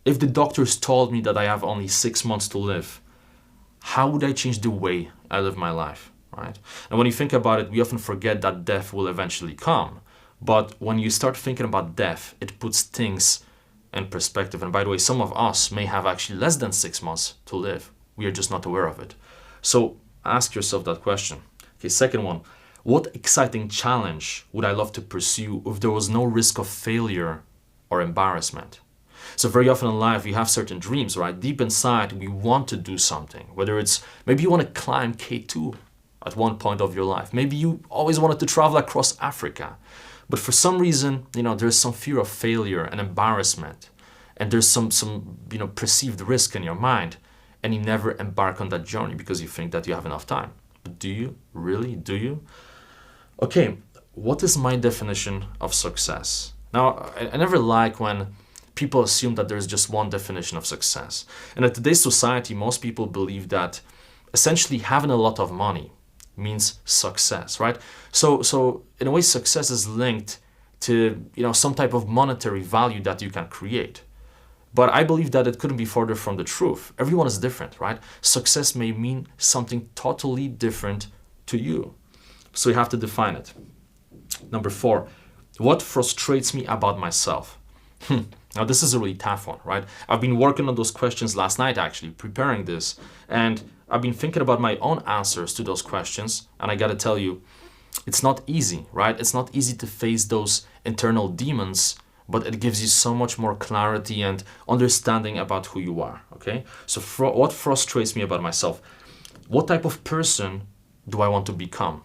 If the doctors told me that I have only 6 months to live, how would I change the way I live my life, right? And when you think about it, we often forget that death will eventually come. But when you start thinking about death, it puts things in perspective. And by the way, some of us may have actually less than 6 months to live. We are just not aware of it. So ask yourself that question. Okay, second one, what exciting challenge would I love to pursue if there was no risk of failure or embarrassment? So very often in life, we have certain dreams, right? Deep inside, we want to do something, whether it's maybe you want to climb K2 at one point of your life. Maybe you always wanted to travel across Africa. But for some reason, there's some fear of failure and embarrassment. And there's some perceived risk in your mind. And you never embark on that journey because you think that you have enough time. But do you? Really? Do you? Okay, what is my definition of success? Now, I never like when people assume that there's just one definition of success. And in today's society, most people believe that essentially having a lot of money means success, right? So in a way, success is linked to some type of monetary value that you can create. But I believe that it couldn't be further from the truth. Everyone is different, right? Success may mean something totally different to you. So you have to define it. Number 4, what frustrates me about myself? Now this is a really tough one, right? I've been working on those questions last night, actually, preparing this. And I've been thinking about my own answers to those questions. And I gotta tell you, it's not easy, right? It's not easy to face those internal demons, but it gives you so much more clarity and understanding about who you are, okay? So what frustrates me about myself? What type of person do I want to become?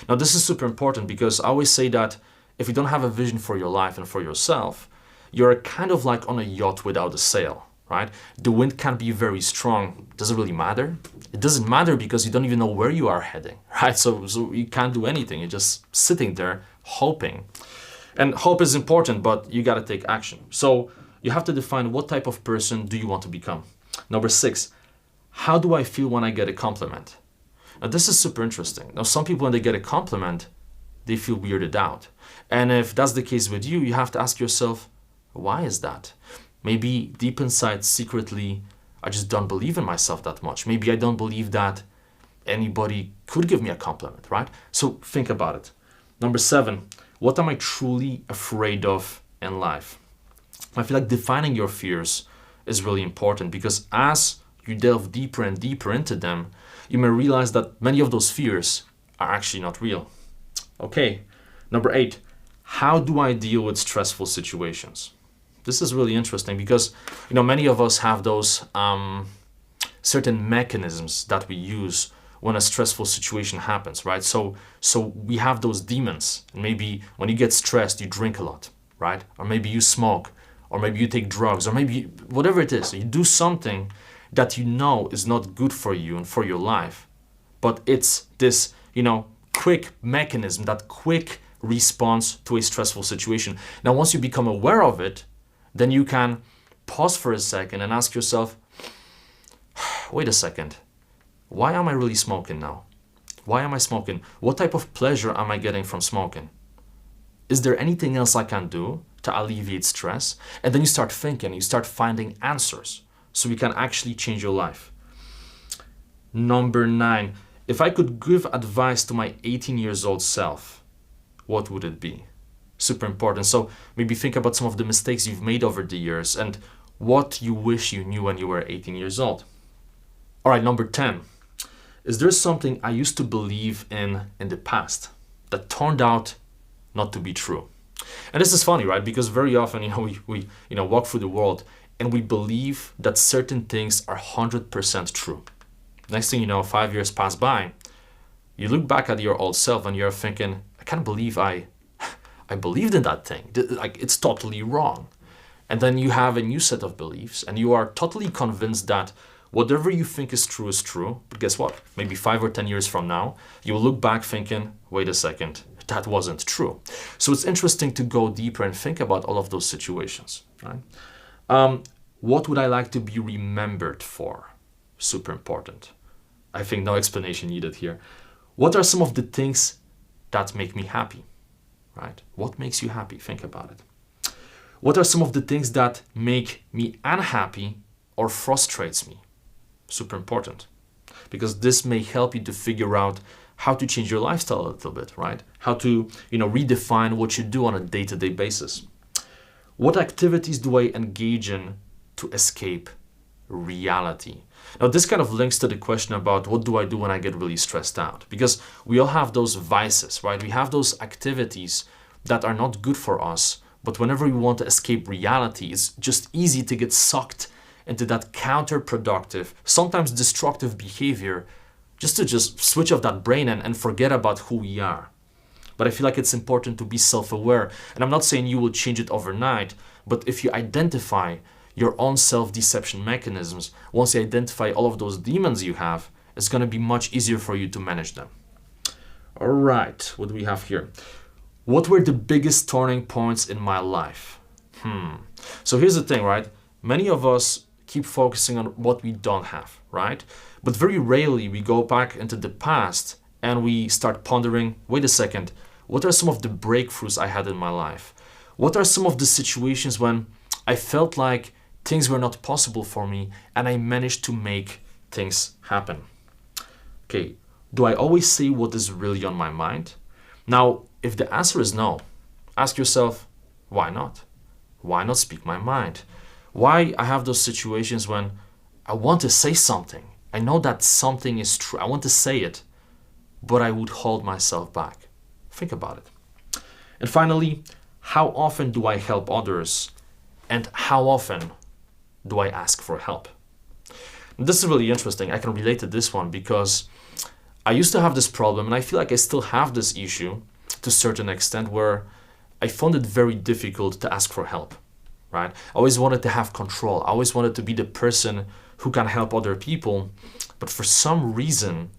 Now, this is super important because I always say that if you don't have a vision for your life and for yourself, you're kind of like on a yacht without a sail, right? The wind can be very strong. Does it really matter? It doesn't matter because you don't even know where you are heading, right? So you can't do anything. You're just sitting there hoping. And hope is important, but you got to take action. So you have to define what type of person do you want to become. Number 6, how do I feel when I get a compliment? Now, this is super interesting. Now, some people, when they get a compliment, they feel weirded out. And if that's the case with you, you have to ask yourself, why is that? Maybe deep inside, secretly, I just don't believe in myself that much. Maybe I don't believe that anybody could give me a compliment, right? So think about it. Number 7, what am I truly afraid of in life? I feel like defining your fears is really important because as you delve deeper and deeper into them, you may realize that many of those fears are actually not real. Okay, number 8, how do I deal with stressful situations? This is really interesting because, many of us have those certain mechanisms that we use when a stressful situation happens, right? So we have those demons. And maybe when you get stressed, you drink a lot, right? Or maybe you smoke, or maybe you take drugs, or maybe whatever it is. You do something that you know is not good for you and for your life. But it's this, quick mechanism, that quick response to a stressful situation. Now, once you become aware of it, then you can pause for a second and ask yourself, wait a second. Why am I really smoking now? Why am I smoking? What type of pleasure am I getting from smoking? Is there anything else I can do to alleviate stress? And then you start thinking, you start finding answers so you can actually change your life. Number 9, if I could give advice to my 18 years old self, what would it be? Super important. So maybe think about some of the mistakes you've made over the years and what you wish you knew when you were 18 years old. All right, number 10. Is there something I used to believe in the past that turned out not to be true? And this is funny, right? Because very often, we walk through the world and we believe that certain things are 100% true. Next thing you know, 5 years pass by, you look back at your old self and you're thinking, I can't believe I believed in that thing. Like, it's totally wrong. And then you have a new set of beliefs and you are totally convinced that whatever you think is true. But guess what? Maybe 5 or 10 years from now, you'll look back thinking, wait a second, that wasn't true. So it's interesting to go deeper and think about all of those situations, right? What would I like to be remembered for? Super important. I think no explanation needed here. What are some of the things that make me happy, right? What makes you happy? Think about it. What are some of the things that make me unhappy or frustrates me? Super important, because this may help you to figure out how to change your lifestyle a little bit, right? How to, redefine what you do on a day-to-day basis. What activities do I engage in to escape reality? Now, this kind of links to the question about what do I do when I get really stressed out? Because we all have those vices, right? We have those activities that are not good for us, but whenever we want to escape reality, it's just easy to get sucked into that counterproductive, sometimes destructive behavior, just to switch off that brain and forget about who we are. But I feel like it's important to be self-aware. And I'm not saying you will change it overnight, but if you identify your own self-deception mechanisms, once you identify all of those demons you have, it's going to be much easier for you to manage them. All right, what do we have here? What were the biggest turning points in my life? So here's the thing, right? Many of us keep focusing on what we don't have, right? But very rarely we go back into the past and we start pondering, wait a second, what are some of the breakthroughs I had in my life? What are some of the situations when I felt like things were not possible for me and I managed to make things happen? Okay, do I always say what is really on my mind? Now, if the answer is no, ask yourself, why not? Why not speak my mind? Why I have those situations when I want to say something. I know that something is true. I want to say it, but I would hold myself back. Think about it. And finally, how often do I help others? And how often do I ask for help? This is really interesting. I can relate to this one because I used to have this problem, and I feel like I still have this issue to a certain extent, where I found it very difficult to ask for help, right? I always wanted to have control. I always wanted to be the person who can help other people. But for some reason,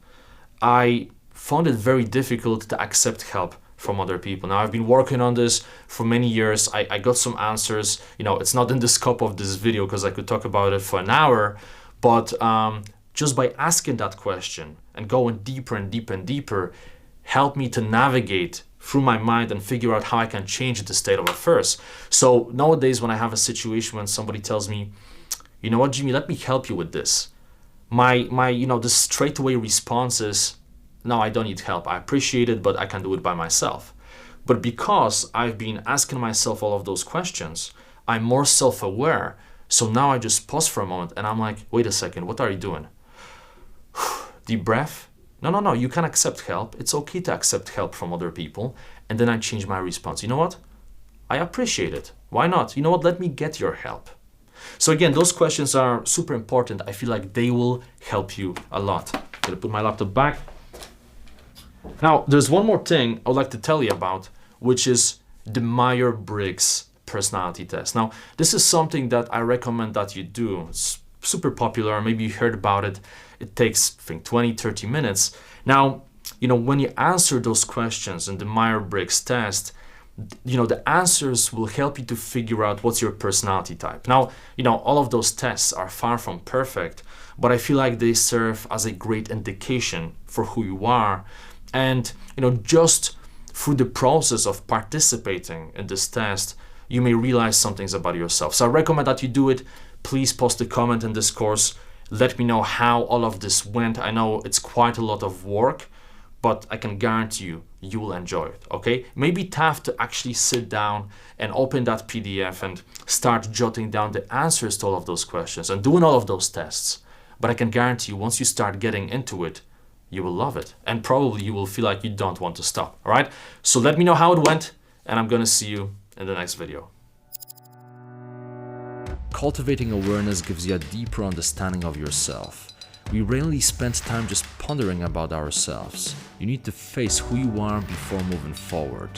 I found it very difficult to accept help from other people. Now, I've been working on this for many years. I got some answers. It's not in the scope of this video because I could talk about it for an hour, but just by asking that question and going deeper and deeper and deeper helped me to navigate through my mind and figure out how I can change the state of affairs. So nowadays, when I have a situation when somebody tells me, you know what, Jimmy, let me help you with this, my the straightaway response is, no, I don't need help. I appreciate it, but I can do it by myself. But because I've been asking myself all of those questions, I'm more self-aware. So now I just pause for a moment and I'm like, wait a second, what are you doing? Deep breath. No, you can accept help. It's okay to accept help from other people. And then I change my response. You know what? I appreciate it. Why not? You know what? Let me get your help. So again, those questions are super important. I feel like they will help you a lot. I'm gonna put my laptop back. Now, there's one more thing I would like to tell you about, which is the Myers-Briggs personality test. Now, this is something that I recommend that you do. It's super popular. Maybe you heard about it. It takes, I think, 20, 30 minutes. Now, when you answer those questions in the Myers-Briggs test, the answers will help you to figure out what's your personality type. Now, all of those tests are far from perfect, but I feel like they serve as a great indication for who you are. And, just through the process of participating in this test, you may realize some things about yourself. So I recommend that you do it. Please post a comment in this course. Let me know how all of this went. I know it's quite a lot of work, but I can guarantee you will enjoy it, okay? Maybe tough to actually sit down and open that PDF and start jotting down the answers to all of those questions and doing all of those tests. But I can guarantee you, once you start getting into it, you will love it. And probably you will feel like you don't want to stop, all right? So let me know how it went, and I'm gonna see you in the next video. Cultivating awareness gives you a deeper understanding of yourself. We rarely spend time just pondering about ourselves. You need to face who you are before moving forward.